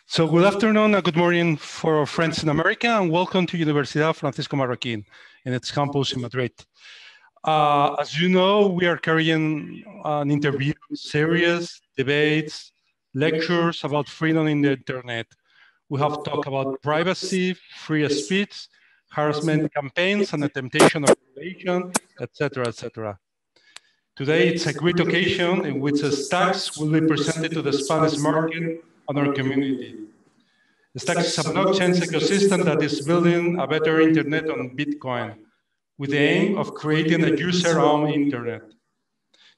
So good afternoon and good morning for our friends in America, and welcome to Universidad Francisco Marroquín in its campus in Madrid. As you know, we are carrying an interview series, debates, lectures about freedom in the internet. We have talked about privacy, free speech, harassment campaigns, and the temptation of regulation, etc., etc. Today, it's a great occasion in which Stacks will be presented to the Spanish market and our community. Stacks is a blockchain ecosystem that is building a better internet on Bitcoin with the aim of creating a user-owned internet.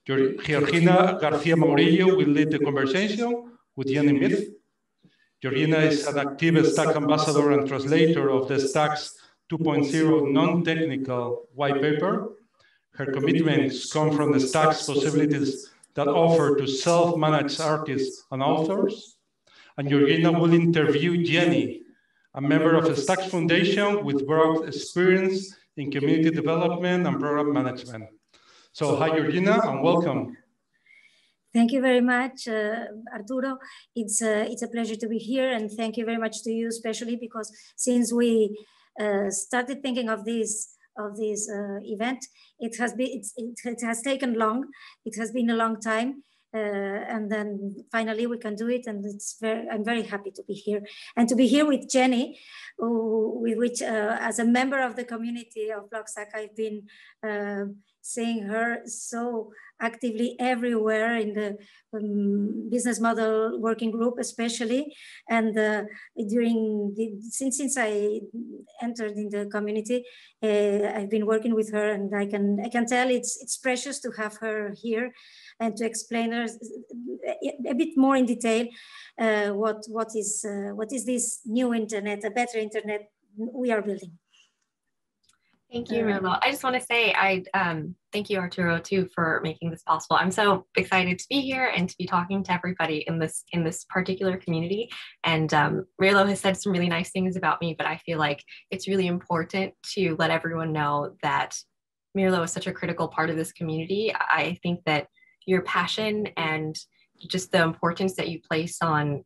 Georgina García-Mauriño will lead the conversation with Mith. Georgina is an active Stack ambassador and translator of the Stacks 2.0 non-technical white paper. Her commitments come from the Stacks possibilities that offer to self-managed artists and authors. And Georgina will interview Jenny, a member of the Stacks Foundation with broad experience in community development and program management. So hi, Georgina, and welcome. Thank you very much, Arturo. It's a pleasure to be here, and thank you very much to you, especially because since we started thinking of this event, it has taken long. It has been a long time, and then finally we can do it, and I'm very happy to be here and to be here with Jenny, with which as a member of the community of Blockstack, I've been seeing her so actively everywhere in the business model working group, especially, and since I entered in the community, I've been working with her, and I can tell it's precious to have her here and to explain her a bit more in detail what is this new internet, a better internet we are building. Thank you, Mirlo. I just want to say thank you, Arturo, too, for making this possible. I'm so excited to be here and to be talking to everybody in this particular community. And Mirlo has said some really nice things about me, but I feel like it's really important to let everyone know that Mirlo is such a critical part of this community. I think that your passion and just the importance that you place on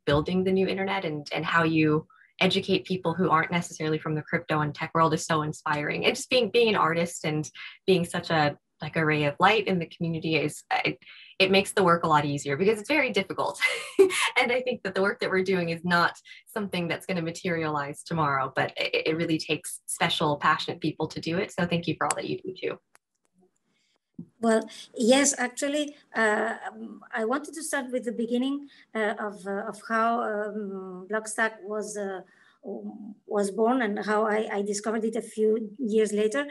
building the new internet and how you educate people who aren't necessarily from the crypto and tech world is so inspiring. And just being an artist and being such a ray of light in the community it makes the work a lot easier because it's very difficult. And I think that the work that we're doing is not something that's going to materialize tomorrow, but it really takes special, passionate people to do it. So thank you for all that you do too. Well, yes, actually, I wanted to start with the beginning of how Blockstack was born and how I discovered it a few years later.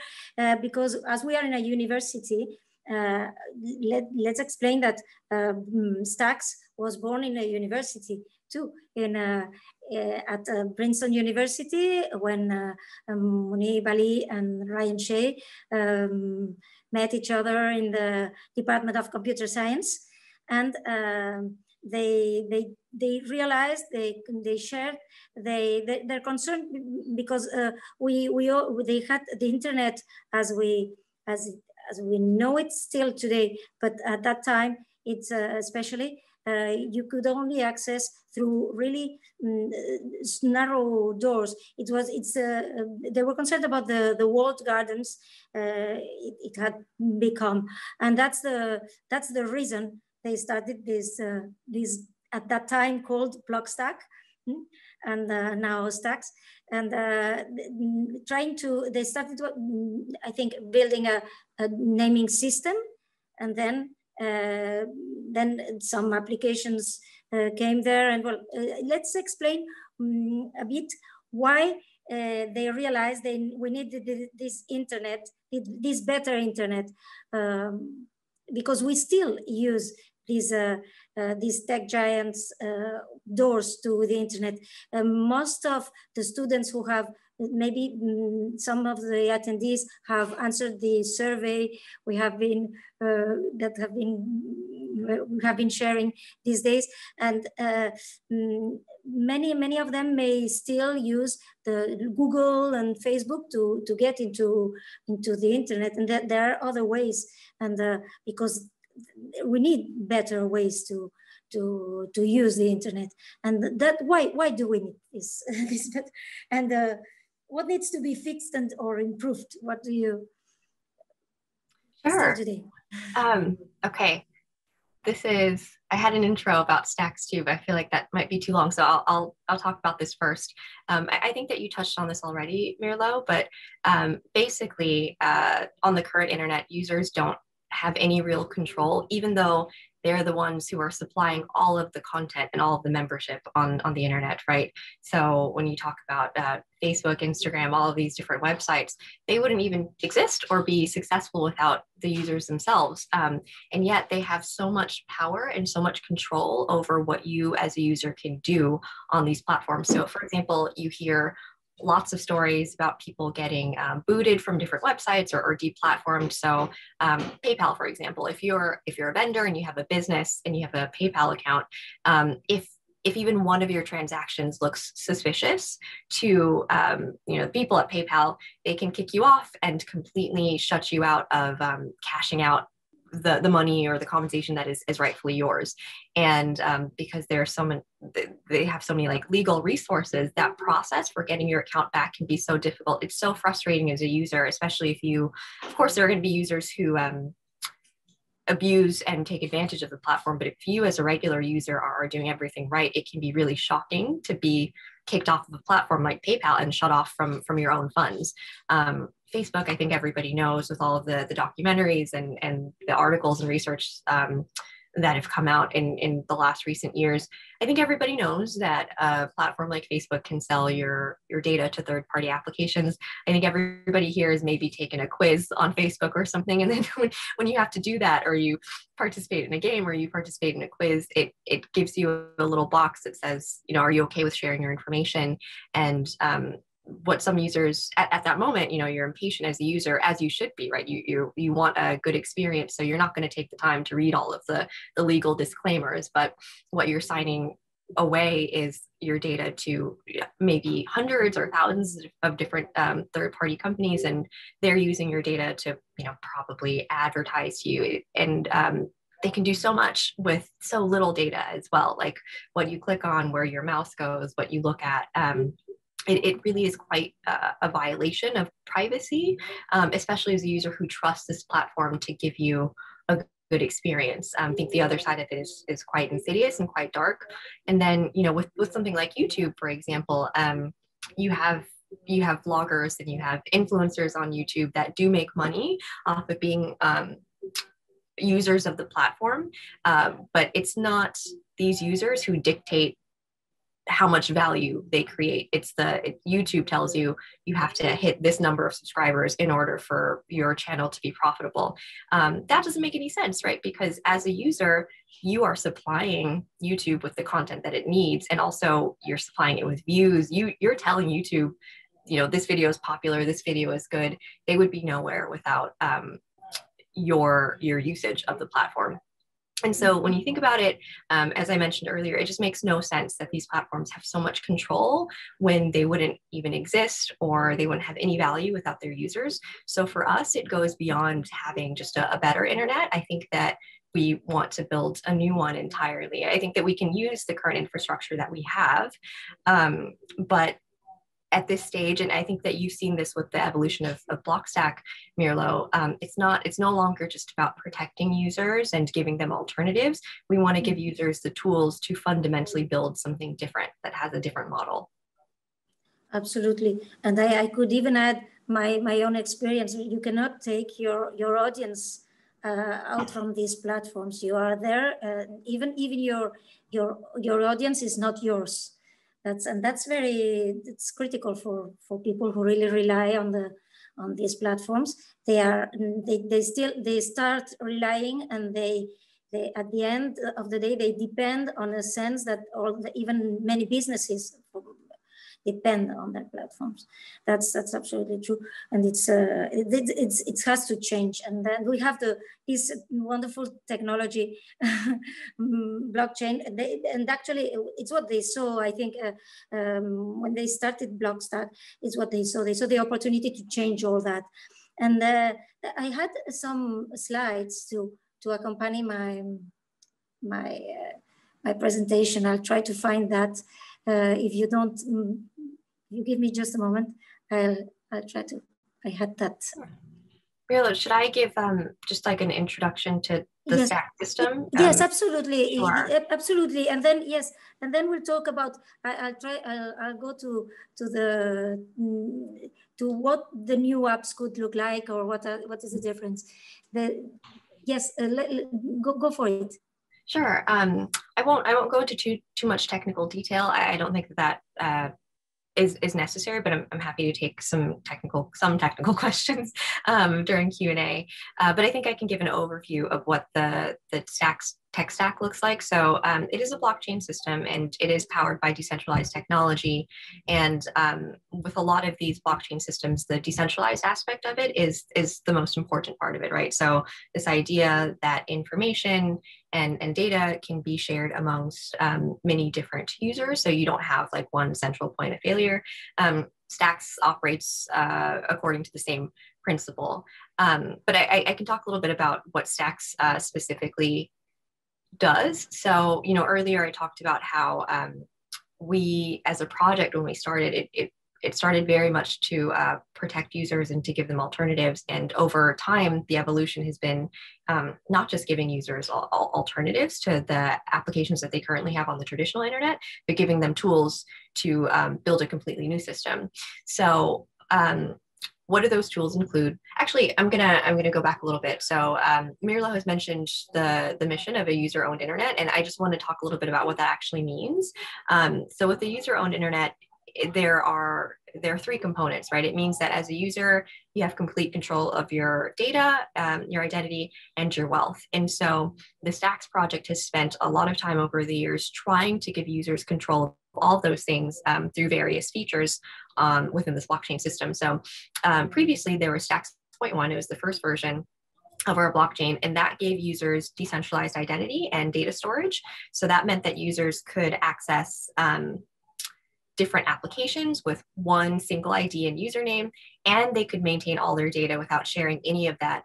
Because as we are in a university, let's explain that Stacks was born in a university too, at Princeton University when Munib Ali and Ryan Shea met each other in the Department of Computer Science, and they realized they shared their concern because they had the internet as we know it still today, but at that time it's especially you could only access through really narrow doors. They were concerned about the walled gardens it had become, and that's the reason they started this at that time called Blockstack, and now Stacks, and they started I think building a naming system, and then some applications came there, and well, let's explain a bit why they realized we needed this internet, this better internet, because we still use these tech giants' doors to the internet. Most of the students who have, maybe some of the attendees have answered the survey we have been sharing these days, and many of them may still use the Google and Facebook to get into the internet, and there are other ways, and because we need better ways to use the internet. And that why do we need this? And what needs to be fixed and or improved? What do you start today? Okay. I had an intro about stacks too, but I feel like that might be too long. So I'll talk about this first. I think that you touched on this already, Mirlo, but basically on the current internet, users don't have any real control, even though they're the ones who are supplying all of the content and all of the membership on the internet, right? So when you talk about Facebook, Instagram, all of these different websites, they wouldn't even exist or be successful without the users themselves. And yet they have so much power and so much control over what you as a user can do on these platforms. So for example, you hear lots of stories about people getting booted from different websites or deplatformed. So PayPal, for example, if you're a vendor and you have a business and you have a PayPal account, if even one of your transactions looks suspicious to the people at PayPal, they can kick you off and completely shut you out of cashing out the money or the compensation that is rightfully yours. And because they have so many like legal resources, that process for getting your account back can be so difficult. It's so frustrating as a user, especially if of course, there are going to be users who abuse and take advantage of the platform. But if you as a regular user are doing everything right, it can be really shocking to be kicked off of a platform like PayPal and shut off from your own funds. Facebook, I think everybody knows, with all of the documentaries and the articles and research that have come out in the last recent years. I think everybody knows that a platform like Facebook can sell your data to third-party applications. I think everybody here has maybe taken a quiz on Facebook or something, and then when you have to do that, or you participate in a game or you participate in a quiz, it gives you a little box that says, are you okay with sharing your information? And what some users at that moment, you're impatient as a user, as you should be, right? You want a good experience, so you're not going to take the time to read all of the legal disclaimers. But what you're signing away is your data to maybe hundreds or thousands of different third-party companies, and they're using your data to probably advertise to you. And they can do so much with so little data as well, like what you click on, where your mouse goes, what you look at. It really is quite a violation of privacy, especially as a user who trusts this platform to give you a good experience. I think the other side of it is quite insidious and quite dark. And then, with something like YouTube, for example, you have bloggers and you have influencers on YouTube that do make money off of being users of the platform. But it's not these users who dictate how much value they create. YouTube tells you have to hit this number of subscribers in order for your channel to be profitable. That doesn't make any sense, right? Because as a user, you are supplying YouTube with the content that it needs, and also you're supplying it with views. You're telling YouTube, this video is popular, this video is good. They would be nowhere without your usage of the platform. And so when you think about it, as I mentioned earlier, it just makes no sense that these platforms have so much control when they wouldn't even exist, or they wouldn't have any value without their users. So for us, it goes beyond having just a better internet. I think that we want to build a new one entirely. I think that we can use the current infrastructure that we have, but at this stage, and I think that you've seen this with the evolution of Blockstack, Mirlo, it's no longer just about protecting users and giving them alternatives. We want to give users the tools to fundamentally build something different that has a different model. Absolutely. And I could even add my own experience. You cannot take your audience out from these platforms. You are there, even your audience is not yours. It's critical for people who really rely on these platforms. They start relying, and they at the end of the day, they depend on a sense that even many businesses depend on their platforms. That's absolutely true, and it has to change. And then we have this wonderful technology, blockchain, and actually it's what they saw. I think when they started Blockstack, it's what they saw. They saw the opportunity to change all that, and I had some slides to accompany my my presentation. I'll try to find that. If you don't, you give me just a moment. I'll try to. I had that. Mirlo, should I give just like an introduction to the stack system? Yes, absolutely. Sure. Absolutely. And then, yes, and then we'll talk about, I'll go to what the new apps could look like, or what is the difference. Yes, go for it. Sure. I won't go into too much technical detail. I don't think that is necessary, but I'm happy to take some technical questions during Q&A. But I think I can give an overview of what the tech stack looks like. So it is a blockchain system, and it is powered by decentralized technology. And with a lot of these blockchain systems, the decentralized aspect of it is the most important part of it, right? So this idea that information and data can be shared amongst many different users, so you don't have like one central point of failure. Stacks operates according to the same principle. But I can talk a little bit about what Stacks specifically does. So, earlier I talked about how we, as a project, when we started, it started very much to protect users and to give them alternatives. And over time, the evolution has been not just giving users alternatives to the applications that they currently have on the traditional internet, but giving them tools to build a completely new system. So what do those tools include? Actually, I'm gonna go back a little bit. So Mirlo has mentioned the mission of a user-owned internet, and I just want to talk a little bit about what that actually means. So with the user-owned internet, there are three components, right? It means that as a user, you have complete control of your data, your identity, and your wealth. And so the Stacks project has spent a lot of time over the years trying to give users control of all of those things through various features within this blockchain system. So previously there was Stacks 0.1, it was the first version of our blockchain, and that gave users decentralized identity and data storage. So that meant that users could access different applications with one single ID and username, and they could maintain all their data without sharing any of that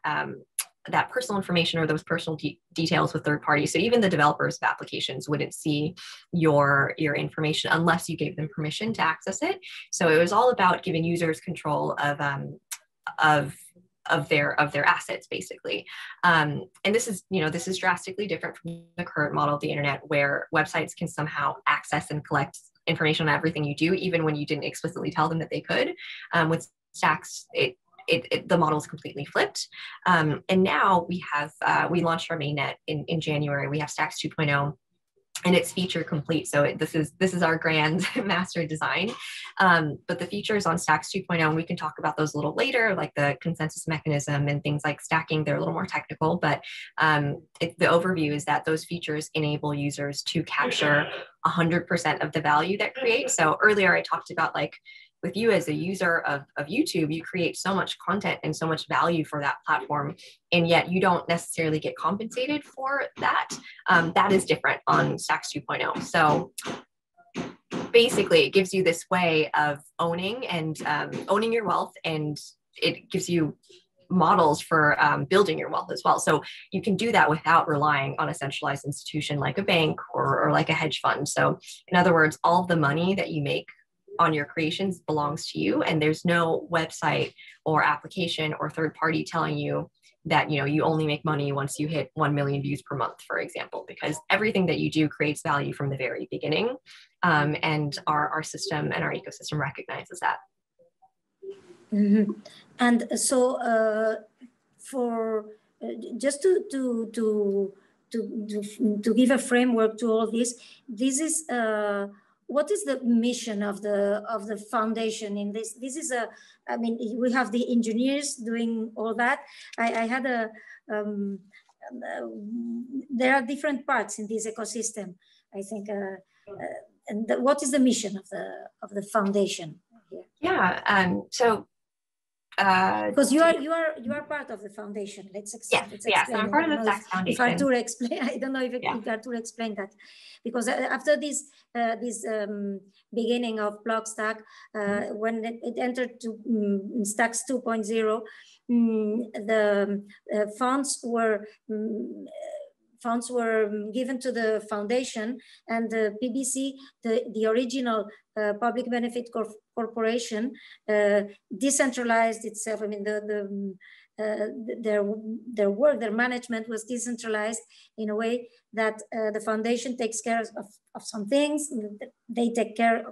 that personal information or those personal details with third parties. So even the developers of applications wouldn't see your information unless you gave them permission to access it. So it was all about giving users control of their assets, basically. And this is drastically different from the current model of the internet, where websites can somehow access and collect information on everything you do, even when you didn't explicitly tell them that they could. With Stacks, the model is completely flipped. And now we launched our mainnet in January. We have Stacks 2.0. and it's feature complete. So this is our grand master design. But the features on Stacks 2.0, and we can talk about those a little later, like the consensus mechanism and things like stacking, they're a little more technical, but the overview is that those features enable users to capture 100% of the value that creates. So earlier I talked about, like, with you as a user of YouTube, you create so much content and so much value for that platform, and yet you don't necessarily get compensated for that. That is different on Stacks 2.0. So basically, it gives you this way of owning your wealth, and it gives you models for building your wealth as well. So you can do that without relying on a centralized institution like a bank or like a hedge fund. So in other words, all of the money that you make on your creations belongs to you, and there's no website or application or third party telling you that you only make money once you hit 1 million views per month, for example, because everything that you do creates value from the very beginning, and our system and our ecosystem recognizes that. Mm-hmm. And so for just to give a framework to all this is what is the mission of the foundation in this? This is I mean, we have the engineers doing all that. I had there are different parts in this ecosystem, I think. And what is the mission of the foundation here? Yeah. So. Because you are part of the foundation. Let's explain. So I'm part of the Stacks Foundation. If Arturo explain, I don't know if Arturo explained that, because after this beginning of Blockstack, when it entered to Stacks 2.0, the funds were funds were given to the foundation, and the PBC, the original public benefit corporation, decentralized itself. I mean, their work, their management was decentralized in a way that the foundation takes care of some things, they take care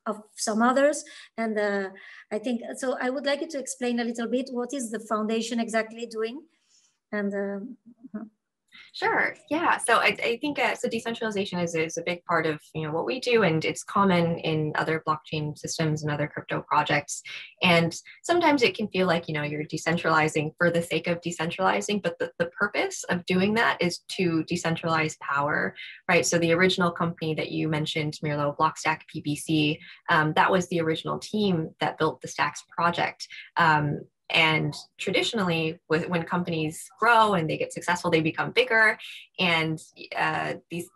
of some others. And I think, so I would like you to explain a little bit, what is the foundation exactly doing? And Sure. Yeah. So I think so decentralization is a big part of what we do, and it's common in other blockchain systems and other crypto projects. And sometimes it can feel like you're decentralizing for the sake of decentralizing, but the purpose of doing that is to decentralize power, right? So the original company that you mentioned, Mirlo, Blockstack PBC, that was the original team that built the Stacks project. And traditionally, when companies grow and they get successful, they become bigger, and the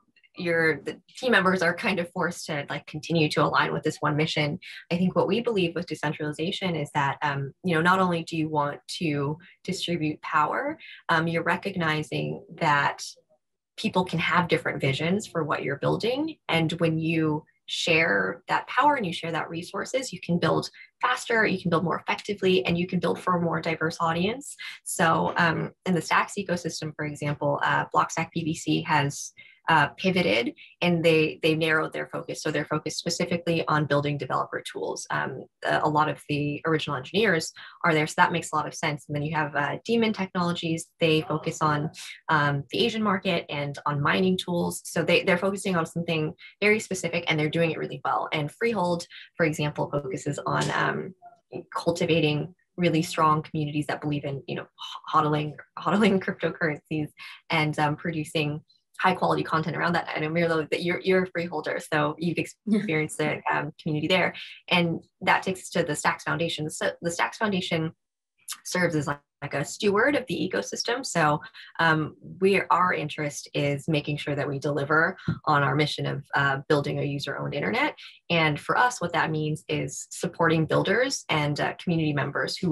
team members are kind of forced to continue to align with this one mission. I think what we believe with decentralization is that not only do you want to distribute power, you're recognizing that people can have different visions for what you're building, and when you share that power and you share that resources, you can build faster, you can build more effectively, and you can build for a more diverse audience. So in the Stacks ecosystem, for example, Blockstack PBC has pivoted, and they narrowed their focus. So they're focused specifically on building developer tools. A lot of the original engineers are there, so that makes a lot of sense. And then you have Demon Technologies. They focus on the Asian market and on mining tools. So they're focusing on something very specific, and they're doing it really well. And Freehold, for example, focuses on cultivating really strong communities that believe in hodling cryptocurrencies and producing high quality content around that. I know, Mirlo, that you're a freeholder, so you've experienced the community there, and that takes us to the Stacks Foundation. So the Stacks Foundation serves as like a steward of the ecosystem. So our interest is making sure that we deliver on our mission of building a user-owned internet. And for us, what that means is supporting builders and community members who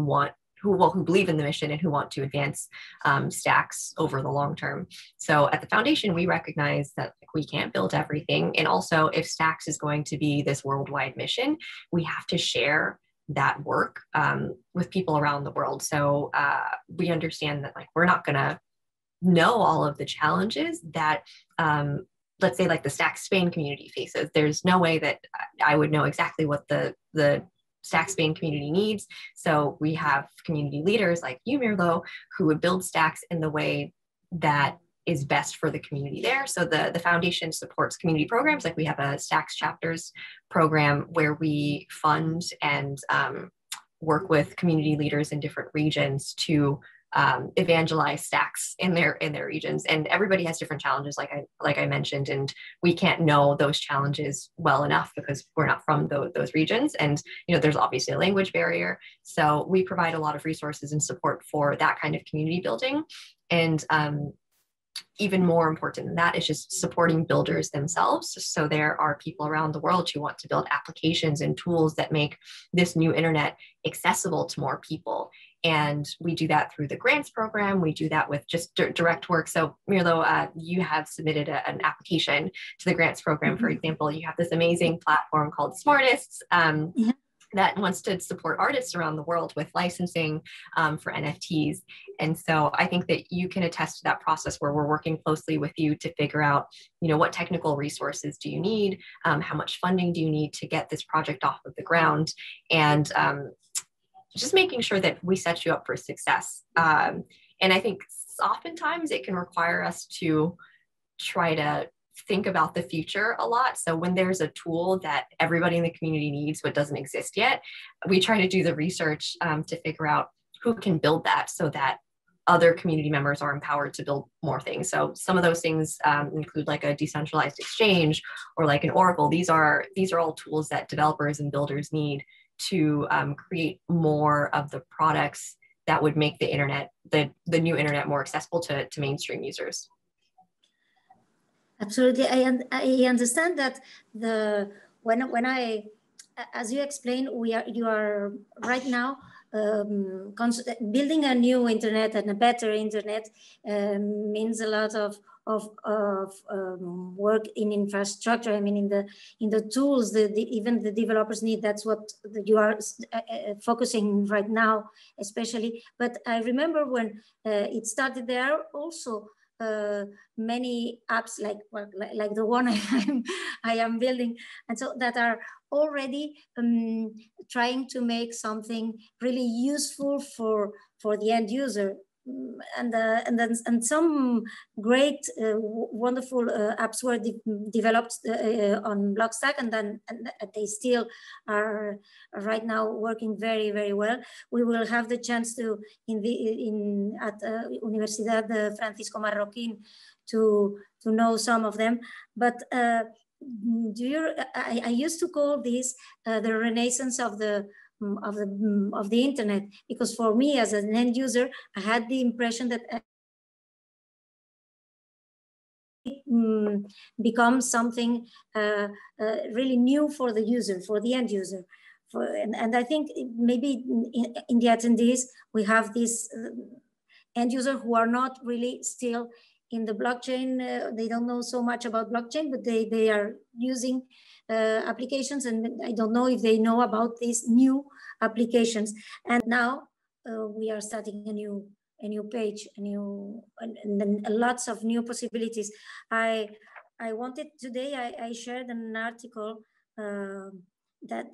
believe in the mission and who want to advance Stacks over the long term. So at the foundation, we recognize that we can't build everything. And also, if Stacks is going to be this worldwide mission, we have to share that work with people around the world. So we understand that we're not going to know all of the challenges that let's say the Stacks Spain community faces. There's no way that I would know exactly what the Stacks Spain community needs. So we have community leaders like you, Mirlo, who would build Stacks in the way that is best for the community there. So the foundation supports community programs. We have a Stacks Chapters program where we fund and work with community leaders in different regions to evangelize Stacks in their regions. And everybody has different challenges, like I mentioned, and we can't know those challenges well enough because we're not from those regions. And there's obviously a language barrier. So we provide a lot of resources and support for that kind of community building. And even more important than that is just supporting builders themselves. So there are people around the world who want to build applications and tools that make this new internet accessible to more people. And we do that through the grants program. We do that with just direct work. So Mirlo, you have submitted an application to the grants program. For example, you have this amazing platform called Smartists that wants to support artists around the world with licensing for NFTs. And so I think that you can attest to that process where we're working closely with you to figure out, what technical resources do you need? How much funding do you need to get this project off of the ground? And just making sure that we set you up for success. And I think oftentimes it can require us to try to think about the future a lot. So when there's a tool that everybody in the community needs but doesn't exist yet, we try to do the research to figure out who can build that so that other community members are empowered to build more things. So some of those things include a decentralized exchange or an Oracle. These are all tools that developers and builders need to create more of the products that would make the internet, the new internet, more accessible to mainstream users. Absolutely, I understand that when I, as you explained, you are right now building a new internet and a better internet means a lot of work in infrastructure. I mean, in the tools even the developers need. That's what you are focusing right now, especially. But I remember when it started, there are also many apps like the one I am building, and so that are already trying to make something really useful for the end user. And some great, wonderful apps were developed on Blockstack, and they still are right now working very, very well. We will have the chance to at Universidad Francisco Marroquín to know some of them, but. I used to call this the renaissance of the internet, because for me as an end user, I had the impression that it becomes something really new for the user, for the end user. And I think maybe in the attendees, we have this end user who are not really still in the blockchain. They don't know so much about blockchain, but they are using applications, and I don't know if they know about these new applications. And now we are starting a new page, and lots of new possibilities. I wanted today, I shared an article that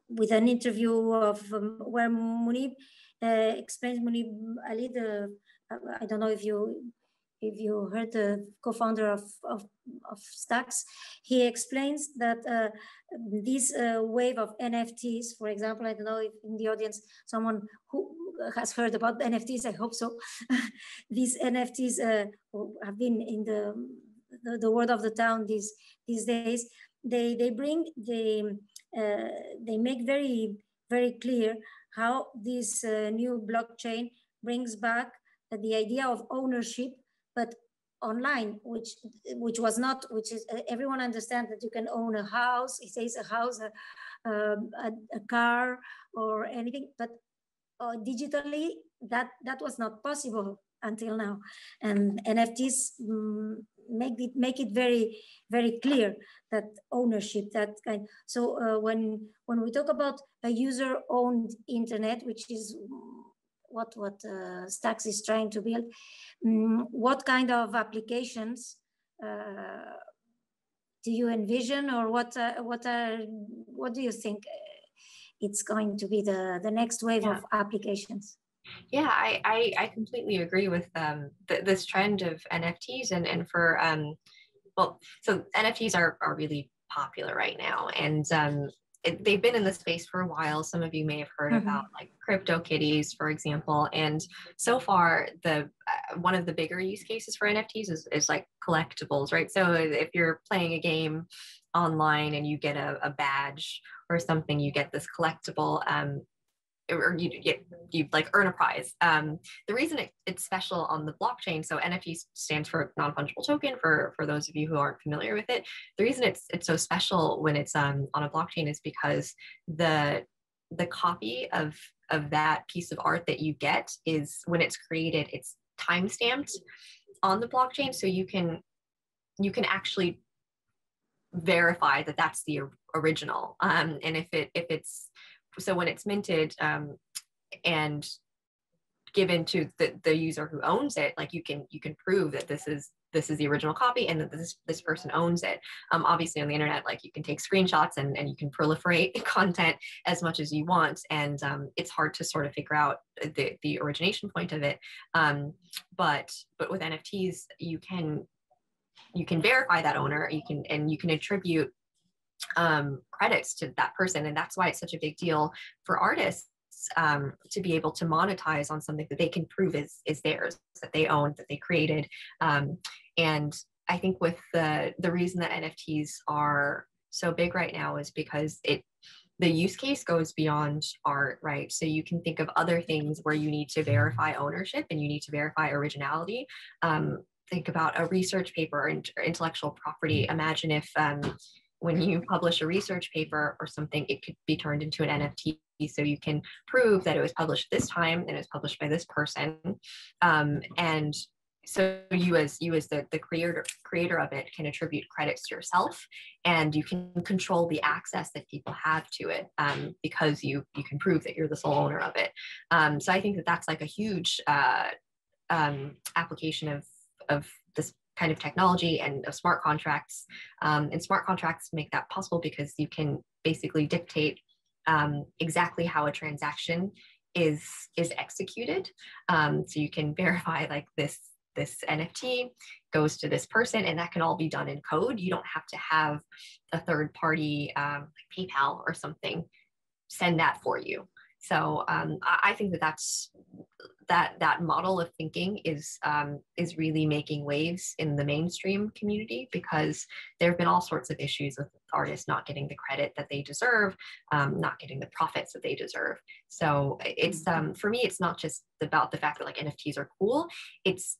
with an interview of where Munib explains, Munib Ali, I don't know if you heard, the co-founder of Stacks. He explains that this wave of NFTs, for example, I don't know if in the audience someone who has heard about NFTs, I hope so. These NFTs have been in the word of the town these days. They make very, very clear how this new blockchain brings back the idea of ownership, but online, which is everyone understands that you can own a house. It says a house, a car, or anything, but digitally that was not possible until now. And NFTs make it very, very clear that ownership, that kind. So when we talk about a user-owned internet, which is what Stacks is trying to build, what kind of applications do you envision, or what do you think it's going to be the next wave of applications? Yeah, I completely agree with this trend of NFTs, and for well, so NFTs are really popular right now, and they've been in the space for a while. Some of you may have heard about like CryptoKitties, for example. And so far, one of the bigger use cases for NFTs is like collectibles, right? So if you're playing a game online and you get a badge or something, you get this collectible, or you like earn a prize. The reason it's special on the blockchain, so NFT stands for non-fungible token, for those of you who aren't familiar with it. The reason it's so special when it's on a blockchain is because the copy of that piece of art that you get is, when it's created, it's timestamped on the blockchain, so you can actually verify that that's the original. And if it's so when it's minted and given to the user who owns it, like you can prove that this is the original copy and that this person owns it. Obviously on the internet, like you can take screenshots and you can proliferate content as much as you want, and it's hard to sort of figure out the origination point of it. But with NFTs, you can verify that owner. You can attribute credits to that person, and that's why it's such a big deal for artists to be able to monetize on something that they can prove is theirs, that they own, that they created. And I think with the reason that NFTs are so big right now is because the use case goes beyond art, right? So you can think of other things where you need to verify ownership and you need to verify originality. Think about a research paper or intellectual property. Imagine if when you publish a research paper or something, it could be turned into an NFT, so you can prove that it was published this time and it was published by this person. And so you as the creator of it can attribute credits to yourself, and you can control the access that people have to it, because you can prove that you're the sole owner of it. So I think that that's like a huge application of this kind of technology and of smart contracts. And smart contracts make that possible because you can basically dictate exactly how a transaction is executed. So you can verify like this NFT goes to this person, and that can all be done in code. You don't have to have a third party like PayPal or something send that for you. So I think that model of thinking is really making waves in the mainstream community, because there have been all sorts of issues with artists not getting the credit that they deserve, not getting the profits that they deserve. So it's for me, it's not just about the fact that like NFTs are cool. It's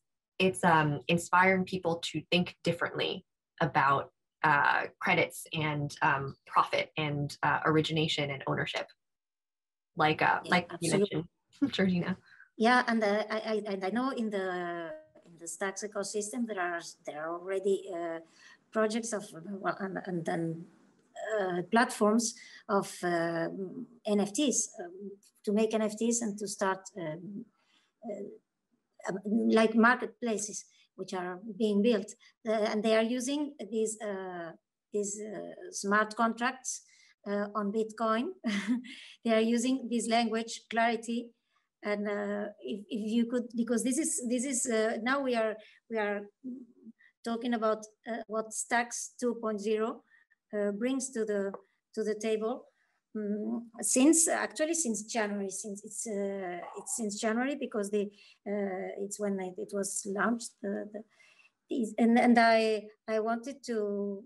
inspiring people to think differently about credits and profit and origination and ownership. Like you mentioned, Georgina. Yeah, and I know in the Stacks ecosystem there are already projects of and platforms of NFTs to make NFTs and to start like marketplaces which are being built, and they are using these smart contracts on Bitcoin. They are using this language clarity, and if you could, because this is now we are talking about what Stacks 2.0 brings to the table. Since January, since it's since January, because it's when it was launched. And I wanted to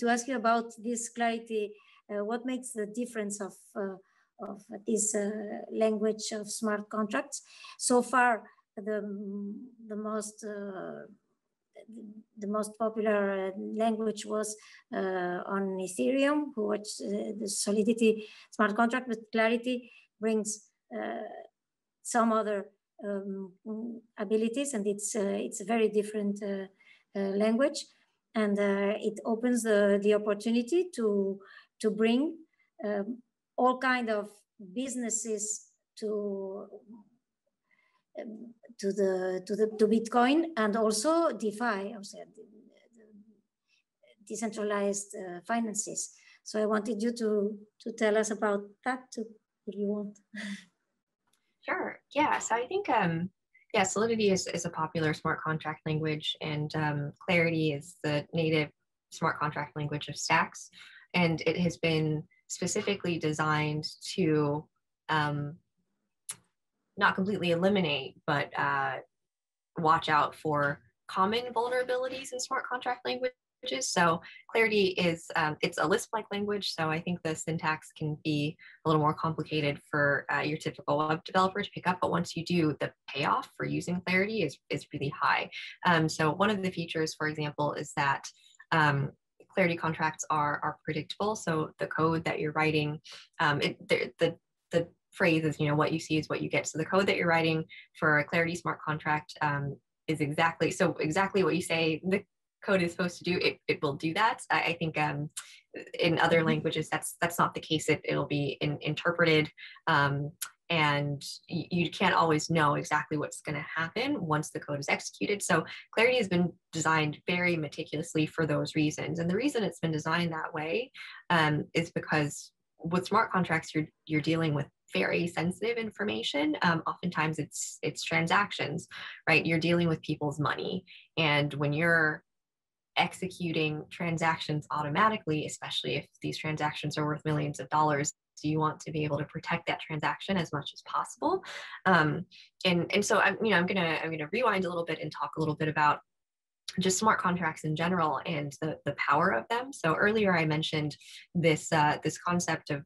ask you about this clarity. What makes the difference of this language of smart contracts? So far, the most popular language was on Ethereum, which the Solidity smart contract, with Clarity brings some other abilities, and it's a very different language, and it opens the opportunity to bring all kind of businesses to Bitcoin, and also DeFi, also decentralized finances. So I wanted you to tell us about that too, if you want. Sure. Yeah. So I think yeah, Solidity is a popular smart contract language, and Clarity is the native smart contract language of Stacks, and it has been specifically designed to not completely eliminate, but watch out for common vulnerabilities in smart contract languages. So Clarity is, it's a Lisp-like language, so I think the syntax can be a little more complicated for your typical web developer to pick up, but once you do, the payoff for using Clarity is really high. So one of the features, for example, is that Clarity contracts are predictable, so the code that you're writing, the phrase is, you know, what you see is what you get. So the code that you're writing for a Clarity smart contract is exactly what you say the code is supposed to do. It will do that. I think in other languages that's not the case. It'll be interpreted, and you can't always know exactly what's going to happen once the code is executed. So Clarity has been designed very meticulously for those reasons, and the reason it's been designed that way is because with smart contracts you're dealing with very sensitive information. Oftentimes it's transactions, right? You're dealing with people's money, and when you're executing transactions automatically, especially if these transactions are worth millions of dollars, so you want to be able to protect that transaction as much as possible. And so I'm gonna rewind a little bit and talk a little bit about just smart contracts in general and the power of them. So earlier I mentioned this concept of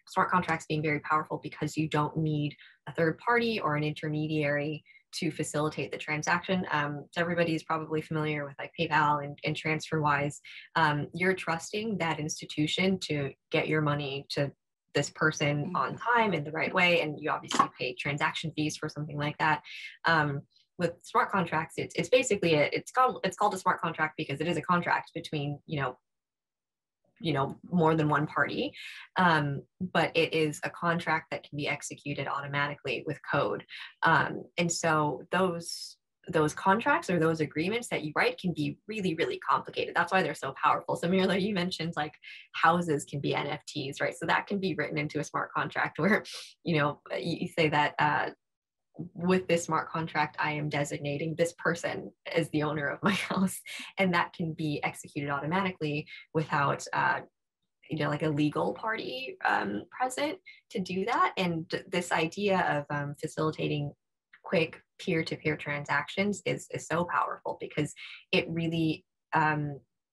smart contracts being very powerful because you don't need a third party or an intermediary to facilitate the transaction. So everybody is probably familiar with like PayPal and TransferWise. You're trusting that institution to get your money to this person on time in the right way, and you obviously pay transaction fees for something like that. with smart contracts, it's basically it's called a smart contract because it is a contract between more than one party, but it is a contract that can be executed automatically with code, and so those contracts or those agreements that you write can be really, really complicated. That's why they're so powerful. So Mirla, you mentioned like houses can be NFTs, right? So that can be written into a smart contract where, you say that with this smart contract, I am designating this person as the owner of my house. And that can be executed automatically without, like a legal party present to do that. And this idea of facilitating quick peer-to-peer transactions is so powerful because it really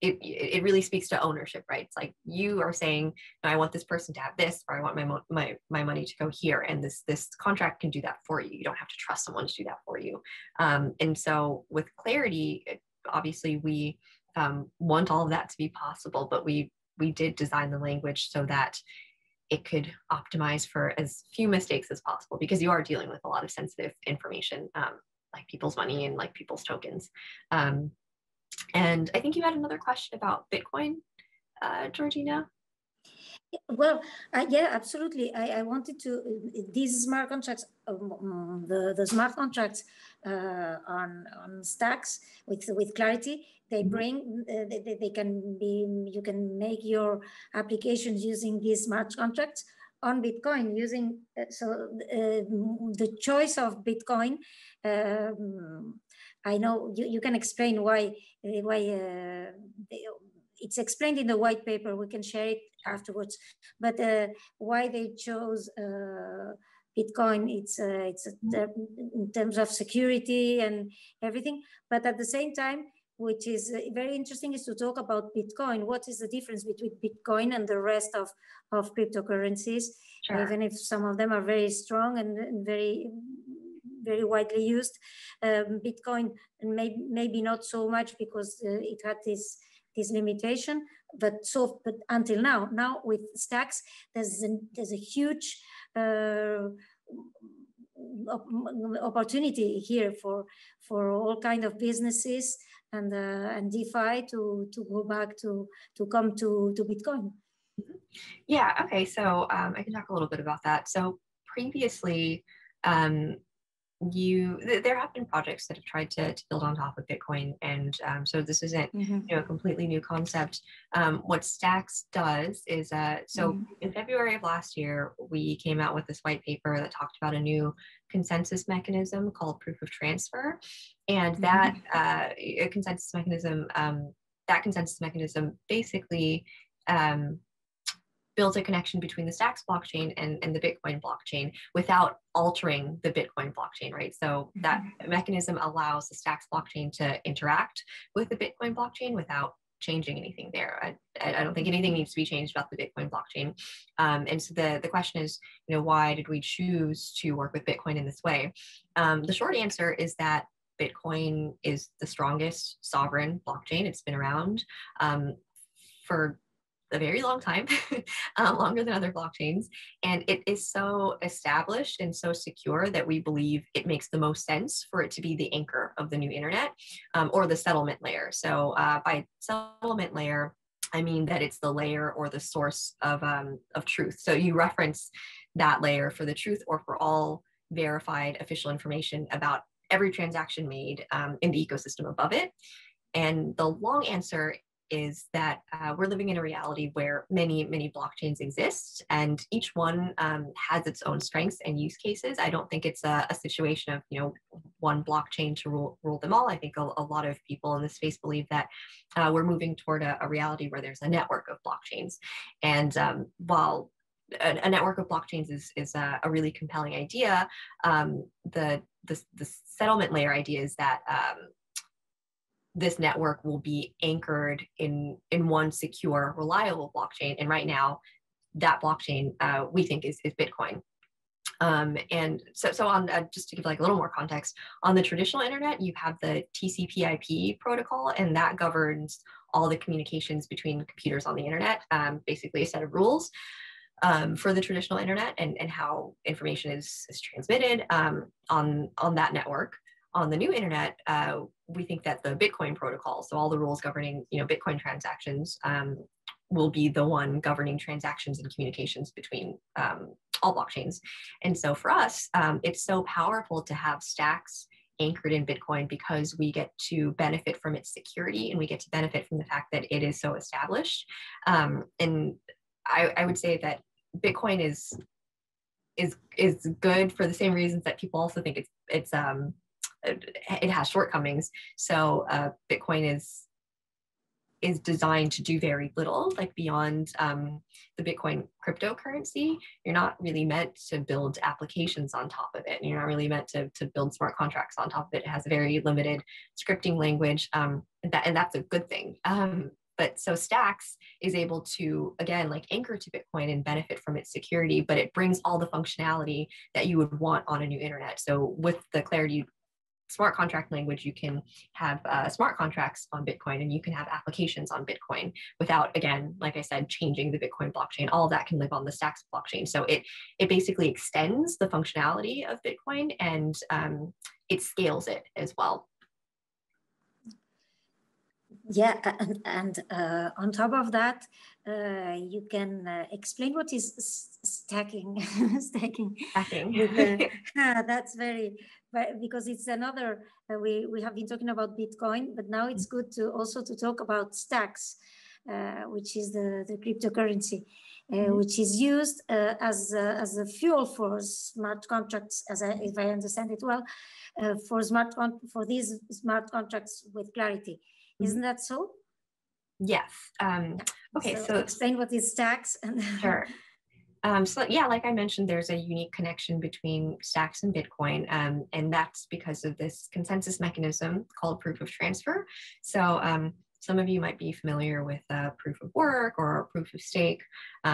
it really speaks to ownership, right? It's like you are saying, no, I want this person to have this, or I want my money to go here, and this contract can do that for you. You don't have to trust someone to do that for you. And so with Clarity, obviously we want all of that to be possible, but we did design the language so that it could optimize for as few mistakes as possible, because you are dealing with a lot of sensitive information, like people's money and like people's tokens. And I think you had another question about Bitcoin, Georgina. Well, yeah, absolutely. I wanted to, these smart contracts, the smart contracts on stacks with Clarity, they bring, they can be, you can make your applications using these smart contracts on Bitcoin using, the choice of Bitcoin. I know you can explain why it's explained in the white paper. We can share it afterwards. But why they chose Bitcoin? It's in terms of security and everything. But at the same time, which is very interesting, is to talk about Bitcoin. What is the difference between Bitcoin and the rest of cryptocurrencies? Sure. Even if some of them are very strong and very widely used, Bitcoin maybe not so much because it had this limitation, but until now with stacks, there's a huge opportunity here for all kind of businesses and DeFi to go back to come to Bitcoin. Yeah. Okay. So I can talk a little bit about that. So previously, there have been projects that have tried to build on top of Bitcoin, and so this isn't a completely new concept. What Stacks does is in February of last year, we came out with this white paper that talked about a new consensus mechanism called proof of transfer, and that consensus mechanism basically built a connection between the Stacks blockchain and the Bitcoin blockchain without altering the Bitcoin blockchain, right? So that mechanism allows the Stacks blockchain to interact with the Bitcoin blockchain without changing anything there. I don't think anything needs to be changed about the Bitcoin blockchain. And so the question is, why did we choose to work with Bitcoin in this way? The short answer is that Bitcoin is the strongest sovereign blockchain. It's been around for a very long time, longer than other blockchains. And it is so established and so secure that we believe it makes the most sense for it to be the anchor of the new internet, or the settlement layer. So by settlement layer, I mean that it's the layer or the source of truth. So you reference that layer for the truth or for all verified official information about every transaction made in the ecosystem above it. And the long answer is that we're living in a reality where many blockchains exist, and each one has its own strengths and use cases. I don't think it's a situation of one blockchain to rule them all. I think a lot of people in this space believe that we're moving toward a reality where there's a network of blockchains, and while a network of blockchains is a really compelling idea, the settlement layer idea is that this network will be anchored in one secure, reliable blockchain. And right now, that blockchain we think is Bitcoin. And so on, just to give like a little more context, on the traditional internet, you have the TCP/IP protocol, and that governs all the communications between computers on the internet, basically a set of rules for the traditional internet and how information is transmitted on that network. on the new internet, we think that the Bitcoin protocol, so all the rules governing, Bitcoin transactions, will be the one governing transactions and communications between all blockchains. And so for us, it's so powerful to have stacks anchored in Bitcoin because we get to benefit from its security, and we get to benefit from the fact that it is so established. And I would say that Bitcoin is good for the same reasons that people also think it has shortcomings. So Bitcoin is designed to do very little, like beyond the Bitcoin cryptocurrency. You're not really meant to build applications on top of it. You're not really meant to build smart contracts on top of it. It has a very limited scripting language, and that's a good thing. But so Stacks is able to, again, like anchor to Bitcoin and benefit from its security, but it brings all the functionality that you would want on a new internet. So with the Clarity smart contract language, you can have smart contracts on Bitcoin, and you can have applications on Bitcoin without, again, like I said, changing the Bitcoin blockchain. All of that can live on the Stacks blockchain. So it basically extends the functionality of Bitcoin, and it scales it as well. Yeah, and on top of that, you can explain what is stacking. Stacking. That's because it's another. We have been talking about Bitcoin, but now it's good to also talk about stacks, which is the cryptocurrency, which is used as a fuel for smart contracts, if I understand it well, for these smart contracts with Clarity. Isn't that so? Yes. Okay, so explain what is Stacks. Sure. So yeah, like I mentioned, there's a unique connection between Stacks and Bitcoin, and that's because of this consensus mechanism called proof of transfer. So some of you might be familiar with proof of work or proof of stake.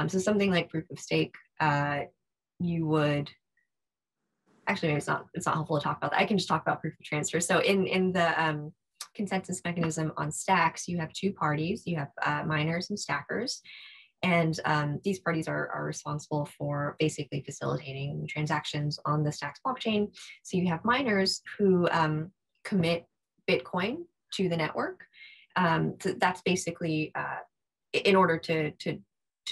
So something like proof of stake, you would actually, maybe it's not helpful to talk about that. I can just talk about proof of transfer. So in the consensus mechanism on Stacks, you have two parties. You have miners and stackers, and these parties are responsible for basically facilitating transactions on the Stacks blockchain. So you have miners who commit Bitcoin to the network. So that's basically in order to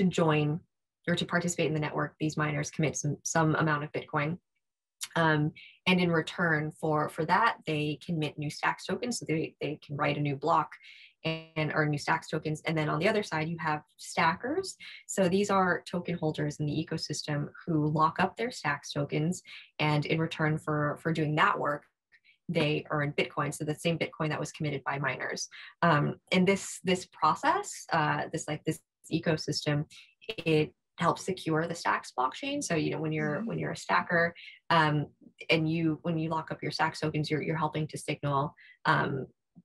join or to participate in the network, these miners commit some amount of Bitcoin. And in return for that, they can mint new Stacks tokens. So they can write a new block and earn new Stacks tokens. And then on the other side, you have stackers. So these are token holders in the ecosystem who lock up their Stacks tokens. And in return for doing that work, they earn Bitcoin. So the same Bitcoin that was committed by miners. And this process, this ecosystem, it helps secure the Stacks blockchain. So when you're a stacker, and when you lock up your Stacks tokens, you're helping to signal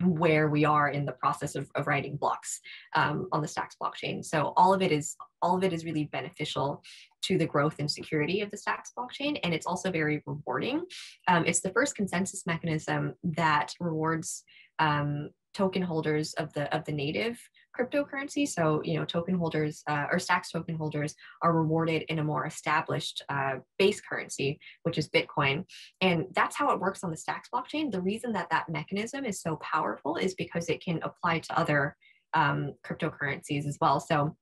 where we are in the process of writing blocks on the Stacks blockchain. So all of it is really beneficial to the growth and security of the Stacks blockchain, and it's also very rewarding. It's the first consensus mechanism that rewards token holders of the native cryptocurrency. So, token holders or Stacks token holders are rewarded in a more established base currency, which is Bitcoin. And that's how it works on the Stacks blockchain. The reason that mechanism is so powerful is because it can apply to other cryptocurrencies as well. So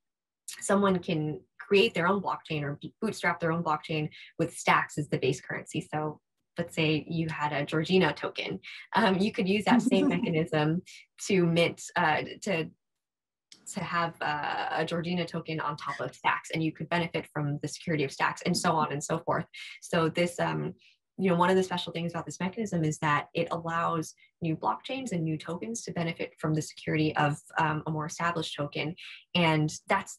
someone can create their own blockchain or bootstrap their own blockchain with Stacks as the base currency. So let's say you had a Georgina token. You could use that same mechanism to mint, to have a Georgina token on top of Stacks, and you could benefit from the security of Stacks, and so on and so forth. So this, one of the special things about this mechanism is that it allows new blockchains and new tokens to benefit from the security of a more established token. And that's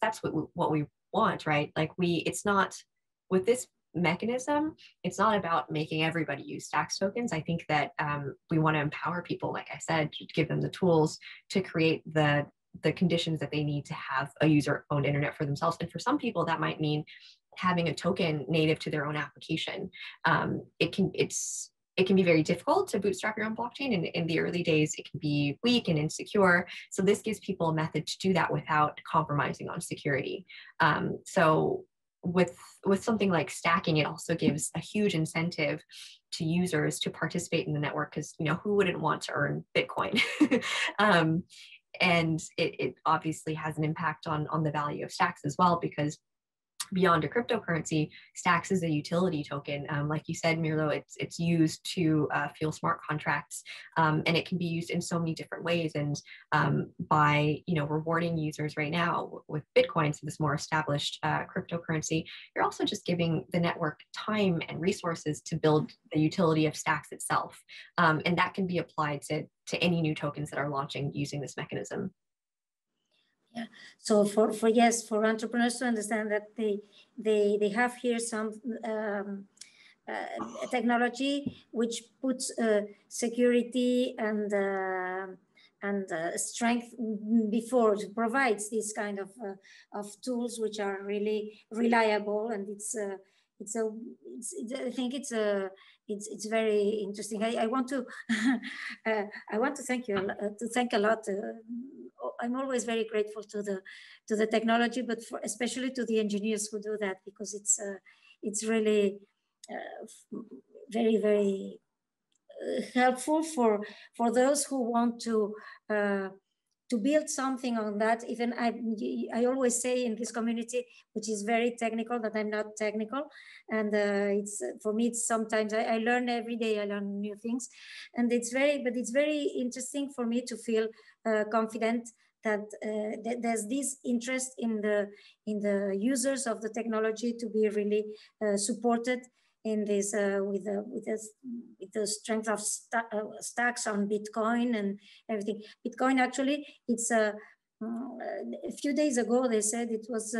what we want, right? Like it's not, with this mechanism, it's not about making everybody use Stacks tokens. I think that we want to empower people, like I said, to give them the tools to create the conditions that they need to have a user-owned internet for themselves. And for some people, that might mean having a token native to their own application. It can be very difficult to bootstrap your own blockchain. And in the early days, it can be weak and insecure. So this gives people a method to do that without compromising on security. So with something like stacking, it also gives a huge incentive to users to participate in the network, because who wouldn't want to earn Bitcoin? And it obviously has an impact on the value of stacks as well, because beyond a cryptocurrency, stacks is a utility token. Like you said, Mirlo, it's used to fuel smart contracts, and it can be used in so many different ways. And by rewarding users right now with Bitcoin, so this more established cryptocurrency, you're also just giving the network time and resources to build the utility of stacks itself, and that can be applied to any new tokens that are launching using this mechanism. Yeah. So for entrepreneurs to understand that they have here some technology which puts security and strength before, provides this kind of tools which are really reliable, and I think it's very interesting. I want to I want to thank you a lot. I'm always very grateful to the technology, but especially to the engineers who do that, because it's really very, very helpful for those who want to build something on that. Even I always say in this community, which is very technical, that I'm not technical, and it's for me, it's sometimes I learn every day. I learn new things, and it's very interesting for me to feel confident that there's this interest in the users of the technology to be really supported in this with the strength of stacks on Bitcoin and everything. Bitcoin, actually, it's a few days ago they said it was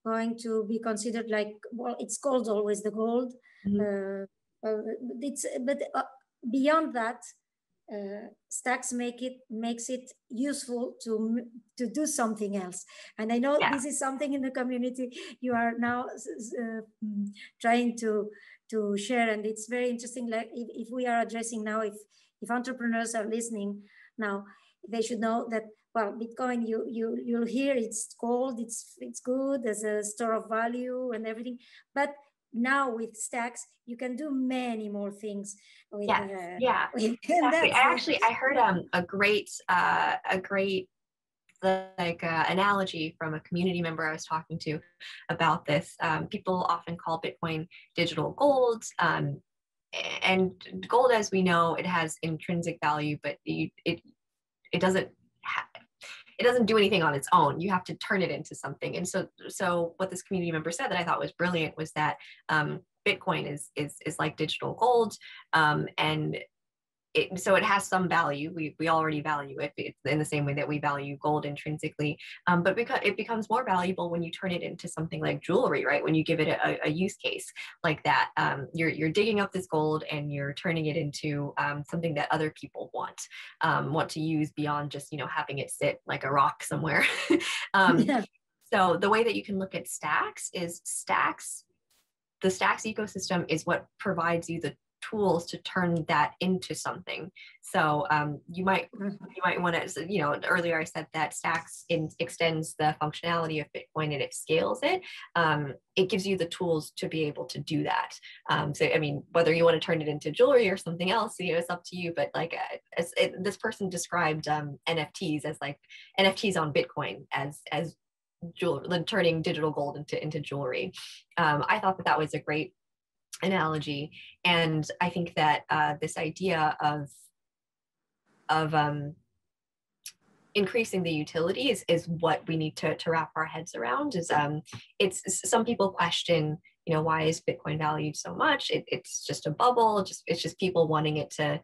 going to be considered like, well, it's called always the gold. But beyond that, stacks makes it useful to do something else. And I know this is something in the community you are now trying to share, and it's very interesting. Like if we are addressing now, if entrepreneurs are listening now, they should know that, well, Bitcoin, you'll hear it's gold, it's good as a store of value and everything, but now with stacks you can do many more things with, exactly. I heard a great analogy from a community member I was talking to about this. People often call Bitcoin digital gold, and gold, as we know, it has intrinsic value, but it doesn't do anything on its own. You have to turn it into something. And so what this community member said that I thought was brilliant was that Bitcoin is like digital gold, and so it has some value. We already value it in the same way that we value gold intrinsically, but because it becomes more valuable when you turn it into something like jewelry, right? When you give it a use case like that, you're digging up this gold and you're turning it into something that other people want to use beyond just having it sit like a rock somewhere. So the way that you can look at stacks is the stacks ecosystem is what provides you the tools to turn that into something. So you might want to, earlier I said that stacks extends the functionality of Bitcoin and it scales it. It gives you the tools to be able to do that. So, I mean, whether you want to turn it into jewelry or something else, it's up to you. But like this person described NFTs as like NFTs on Bitcoin as jewelry, turning digital gold into jewelry. I thought that was a great analogy, and I think that this idea of increasing the utility is what we need to wrap our heads around. Is it's some people question, why is Bitcoin valued so much? It's just a bubble. It's just people wanting it to,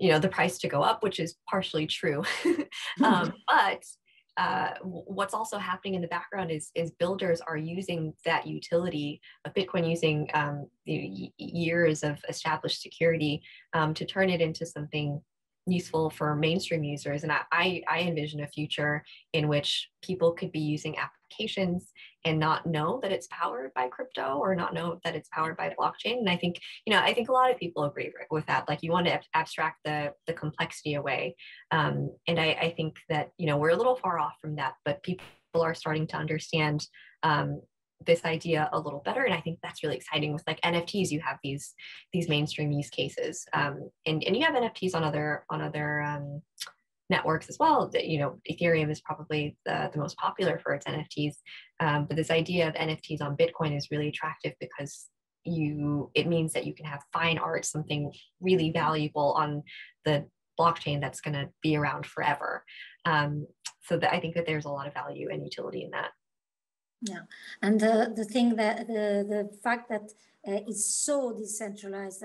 the price to go up, which is partially true. But what's also happening in the background is builders are using that utility of Bitcoin, using years of established security to turn it into something useful for mainstream users. And I envision a future in which people could be using applications and not know that it's powered by crypto or not know that it's powered by blockchain. And I think a lot of people agree with that. Like, you want to abstract the complexity away. And I think that, we're a little far off from that, but people are starting to understand this idea a little better. And I think that's really exciting. With like NFTs, you have these mainstream use cases, and you have NFTs on other networks as well. That, you know, Ethereum is probably the most popular for its NFTs, but this idea of NFTs on Bitcoin is really attractive because it means that you can have fine art, something really valuable on the blockchain that's going to be around forever. So that I think that there's a lot of value and utility in that. Yeah, and the thing that the fact that it's so decentralized.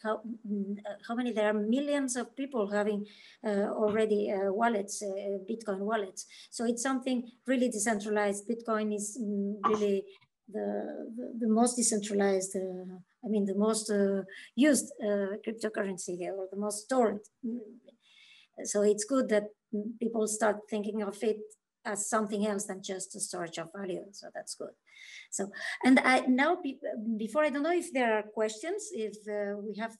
How many? There are millions of people having already wallets, Bitcoin wallets. So it's something really decentralized. Bitcoin is really the most decentralized. I mean, the most used cryptocurrency or the most stored. So it's good that people start thinking of it as something else than just a storage of value. So that's good. So, and now before, I don't know if there are questions, if we have,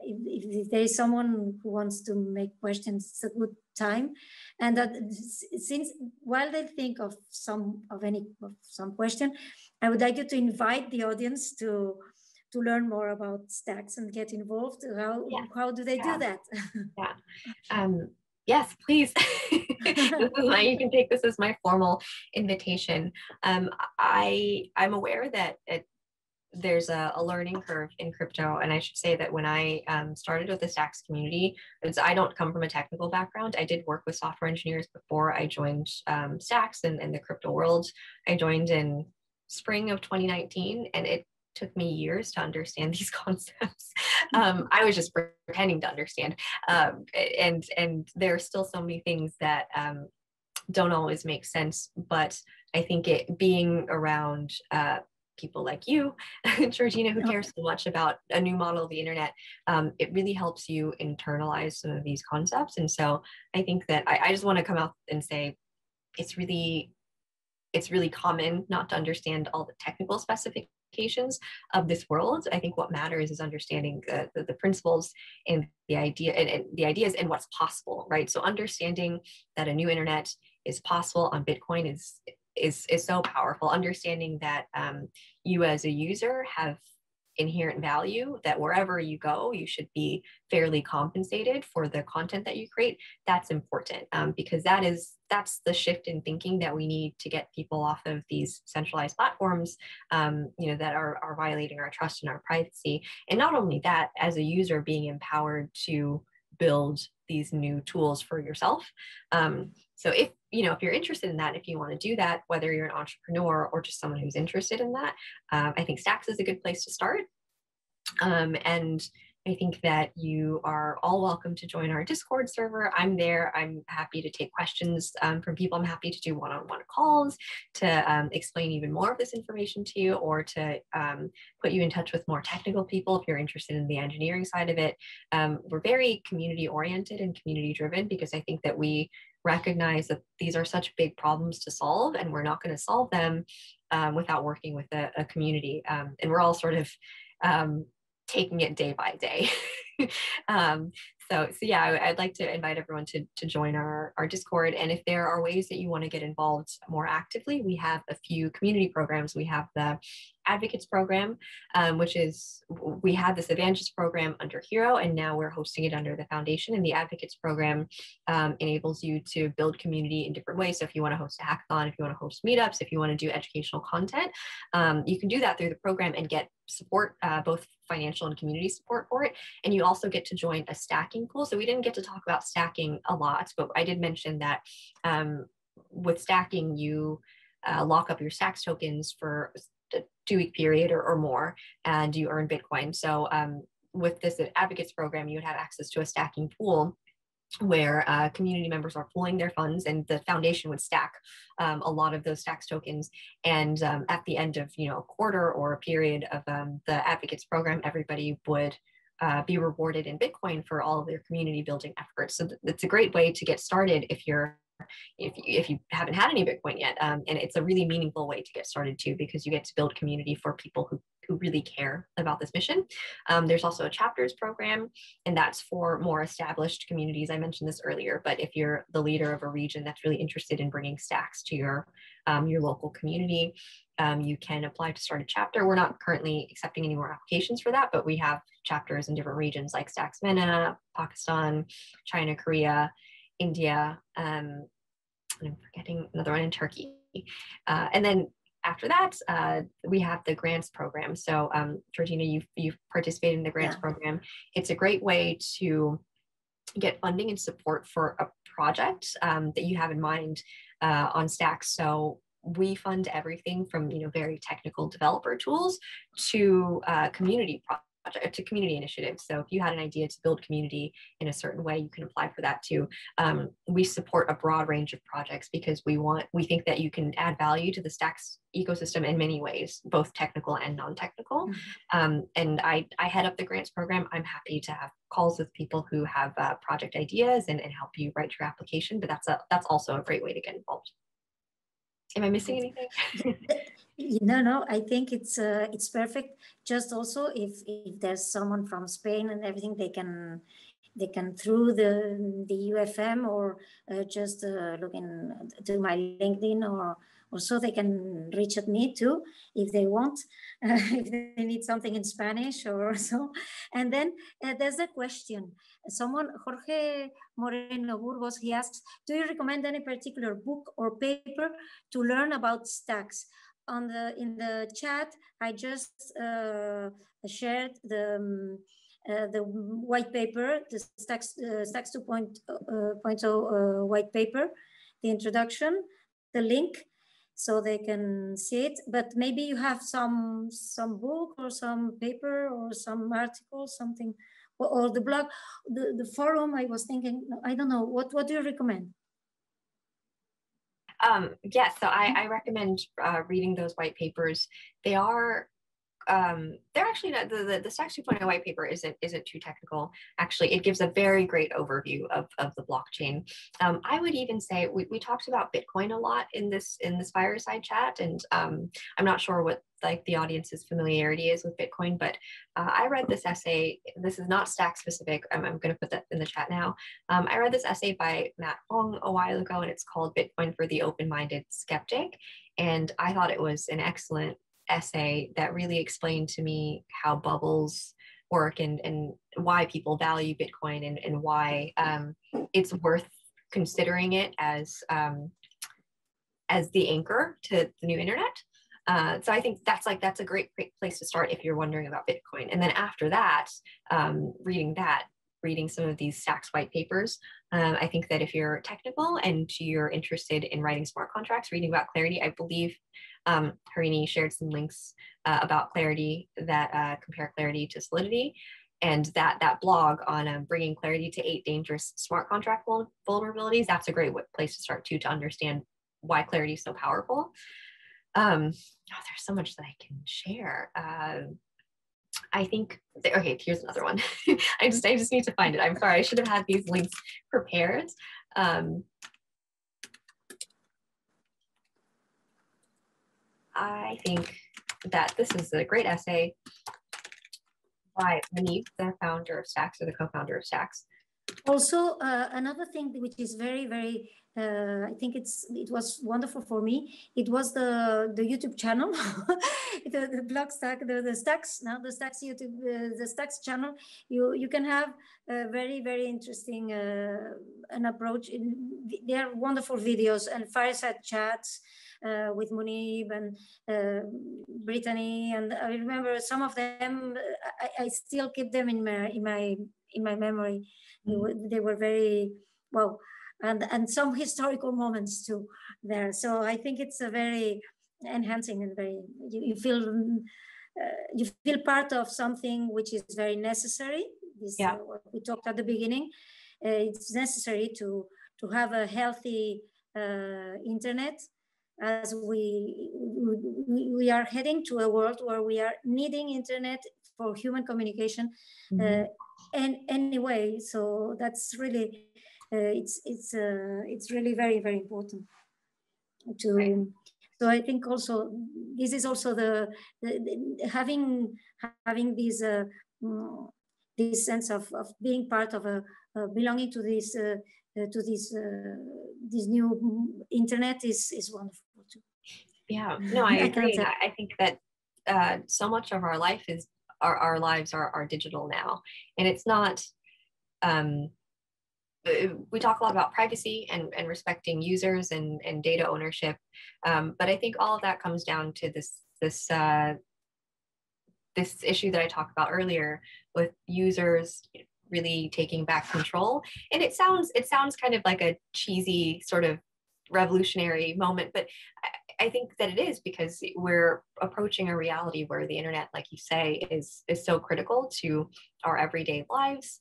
if there is someone who wants to make questions, it's a good time. And since while they think of some question, I would like you to invite the audience to learn more about stacks and get involved. How do they do that? Yes, please. You can take this as my formal invitation. I'm aware that there's a learning curve in crypto, and I should say that when I started with the Stacks community, I don't come from a technical background. I did work with software engineers before I joined Stacks and the crypto world. I joined in spring of 2019, and it took me years to understand these concepts. I was just pretending to understand, and there are still so many things that don't always make sense. But I think being around people like you, Georgina, who cares so much about a new model of the internet, it really helps you internalize some of these concepts. And so I think that I just want to come out and say it's really common not to understand all the technical specifications of this world. I think what matters is understanding the principles and the idea and the ideas and what's possible, right? So understanding that a new internet is possible on Bitcoin is so powerful. Understanding that you as a user have inherent value, that wherever you go, you should be fairly compensated for the content that you create. That's important, because that's the shift in thinking that we need to get people off of these centralized platforms, that are violating our trust and our privacy. And not only that, as a user, being empowered to build these new tools for yourself. So if you're interested in that, if you want to do that, whether you're an entrepreneur or just someone who's interested in that, I think Stacks is a good place to start. And I think that you are all welcome to join our Discord server. I'm there. I'm happy to take questions from people. I'm happy to do one-on-one calls to explain even more of this information to you, or to put you in touch with more technical people if you're interested in the engineering side of it. We're very community oriented and community driven, because I think that we recognize that these are such big problems to solve, and we're not going to solve them without working with a community. And we're all sort of taking it day by day. So yeah, I'd like to invite everyone to join our Discord. And if there are ways that you want to get involved more actively, we have a few community programs. We have the Advocates program, which is, we had this Advantages program under Hiro, and now we're hosting it under the foundation. And the Advocates program enables you to build community in different ways. So if you want to host a hackathon, if you want to host meetups, if you want to do educational content, you can do that through the program and get support, both financial and community support for it. And you also get to join a stacking pool. So we didn't get to talk about stacking a lot, but I did mention that with stacking, you lock up your Stacks tokens for a 2-week period or more, and you earn Bitcoin. So with this Advocates program, you would have access to a stacking pool where community members are pooling their funds, and the foundation would stack a lot of those Stacks tokens. And at the end of a quarter or a period of the Advocates program, everybody would be rewarded in Bitcoin for all of their community building efforts. So it's a great way to get started if you haven't had any Bitcoin yet. And it's a really meaningful way to get started too, because you get to build community for people who really care about this mission. There's also a chapters program, and that's for more established communities. I mentioned this earlier, but if you're the leader of a region that's really interested in bringing Stacks to your local community, you can apply to start a chapter. We're not currently accepting any more applications for that, but we have chapters in different regions like Stacks MENA, Pakistan, China, Korea, India, and I'm forgetting another one in Turkey. And then after that, we have the grants program. So Georgina, you've participated in the grants program. It's a great way to get funding and support for a project that you have in mind on Stacks. So we fund everything from very technical developer tools to community initiatives. So if you had an idea to build community in a certain way, you can apply for that too. We support a broad range of projects because we think that you can add value to the Stacks ecosystem in many ways, both technical and non-technical. And I head up the grants program. I'm happy to have calls with people who have project ideas and help you write your application, but that's also a great way to get involved. Am I missing anything? No, I think it's perfect. Just also if there's someone from Spain and everything, they can through the UFM or just look to my LinkedIn or so they can reach at me too if they want, if they need something in Spanish or so. And then there's a question. Someone, Jorge Moreno Burgos, he asks, do you recommend any particular book or paper to learn about Stacks? In the chat, I just shared the white paper, the Stacks 2.0 white paper, the introduction, the link, so they can see it. But maybe you have some book or some paper or some article, something, or the blog, the forum. I was thinking, I don't know, what do you recommend? Yes, so I recommend reading those white papers. They're actually not, the Stacks 2.0 white paper isn't too technical. Actually, it gives a very great overview of the blockchain. I would even say we talked about Bitcoin a lot in this fireside chat, and I'm not sure what the audience's familiarity is with Bitcoin, but I read this essay. This is not Stacks specific. I'm going to put that in the chat now. I read this essay by Matt Hong a while ago, and it's called Bitcoin for the Open-Minded Skeptic. And I thought it was an excellent essay that really explained to me how bubbles work and why people value Bitcoin and why it's worth considering it as the anchor to the new internet. So I think that's a great place to start if you're wondering about Bitcoin. And then after that, reading some of these Stacks white papers, I think that if you're technical and you're interested in writing smart contracts, reading about Clarity, I believe Harini shared some links about Clarity that compare Clarity to Solidity, and that blog on bringing Clarity to 8 dangerous smart contract vulnerabilities. That's a great place to start to understand why Clarity is so powerful. There's so much that I can share. I think, okay, here's another one. I just need to find it. I'm sorry, I should have had these links prepared. I think that this is a great essay by Mith, the founder of Stacks, or the co-founder of Stacks. Also, another thing which is very, very, I think it was wonderful for me. It was the YouTube channel, the Blockstack, the Stacks, now the Stacks YouTube, the Stacks channel. You can have a very, very interesting an approach. They are wonderful videos and fireside chats with Munib and Brittany, and I remember some of them. I still keep them in my memory. They were very well, and some historical moments too there. So I think it's a very enhancing and very you feel part of something which is very necessary. What we talked at the beginning. It's necessary to have a healthy internet, as we are heading to a world where we are needing internet for human communication. And anyway, so that's really it's really very, very important to. So I think also this is also the having this this sense of being part of a belonging to this new internet is wonderful too. Yeah, no, I agree. I think that so much of our life is our lives are digital now, and it's not. We talk a lot about privacy and respecting users and data ownership, but I think all of that comes down to this issue that I talked about earlier with users really taking back control. And it sounds kind of like a cheesy sort of revolutionary moment, but I think that it is, because we're approaching a reality where the internet, like you say, is so critical to our everyday lives.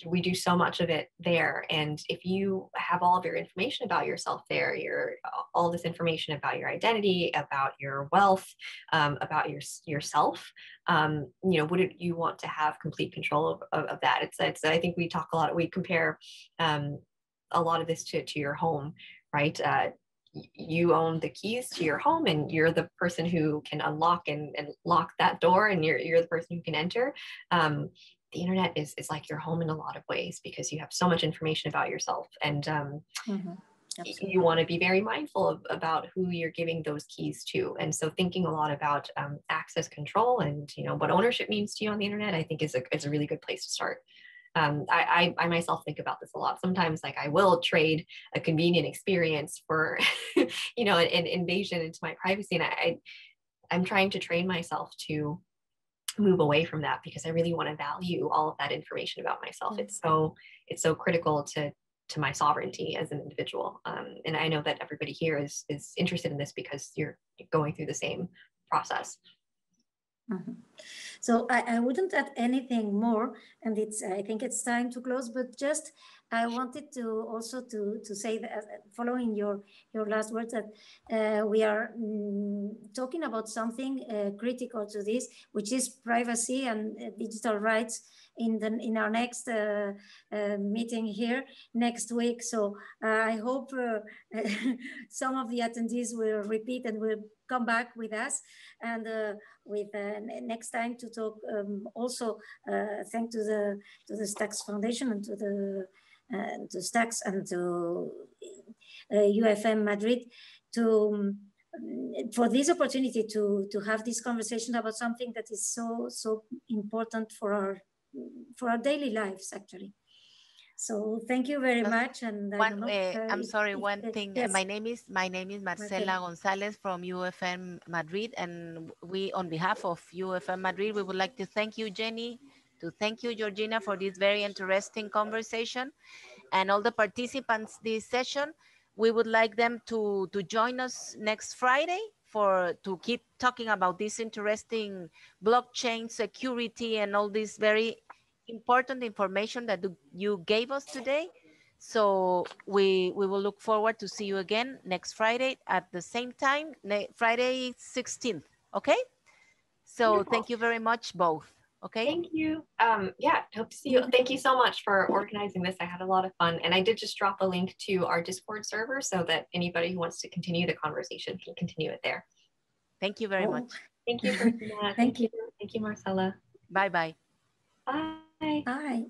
We do so much of it there, and if you have all of your information about yourself there, all this information about your identity, about your wealth, about yourself, wouldn't you want to have complete control of that? It's I think we talk a lot. We compare a lot of this to your home, right? You own the keys to your home, and you're the person who can unlock and lock that door, and you're the person who can enter. The internet is like your home in a lot of ways, because you have so much information about yourself, and you want to be very mindful about who you're giving those keys to. And so thinking a lot about access control and what ownership means to you on the internet, I think is a really good place to start. I myself think about this a lot. Sometimes, like, I will trade a convenient experience for, an invasion into my privacy. And I'm trying to train myself to move away from that, because I really want to value all of that information about myself. Mm-hmm. It's so critical to my sovereignty as an individual. And I know that everybody here is interested in this, because you're going through the same process. Mm-hmm. So I wouldn't add anything more, and I think it's time to close. But just I wanted to also to say that, following your last words, that we are talking about something critical to this, which is privacy and digital rights in our next meeting here next week. So I hope some of the attendees will repeat and will come back with us, and with next time to talk. Also, thanks to the Stacks Foundation and to Stacks and to UFM Madrid for this opportunity to have this conversation about something that is so important for our daily lives, actually. So thank you very much. And I'm sorry, one thing. Yes. My name is Marcela Gonzalez from UFM Madrid, and we, on behalf of UFM Madrid, we would like to thank you, Jenny, to thank you, Georgina, for this very interesting conversation, and all the participants this session. We would like them to join us next Friday to keep talking about this interesting blockchain security and all this very important information that you gave us today. So we will look forward to see you again next Friday at the same time, Friday 16th. Okay. So wonderful. Thank you very much, both. Okay. Thank you. Yeah, hope to see you. Thank you so much for organizing this. I had a lot of fun, and I did just drop a link to our Discord server so that anybody who wants to continue the conversation can continue it there. Thank you very much. Thank you, Georgina. Thank you. Thank you, Marcela. Bye-bye. Bye. Bye.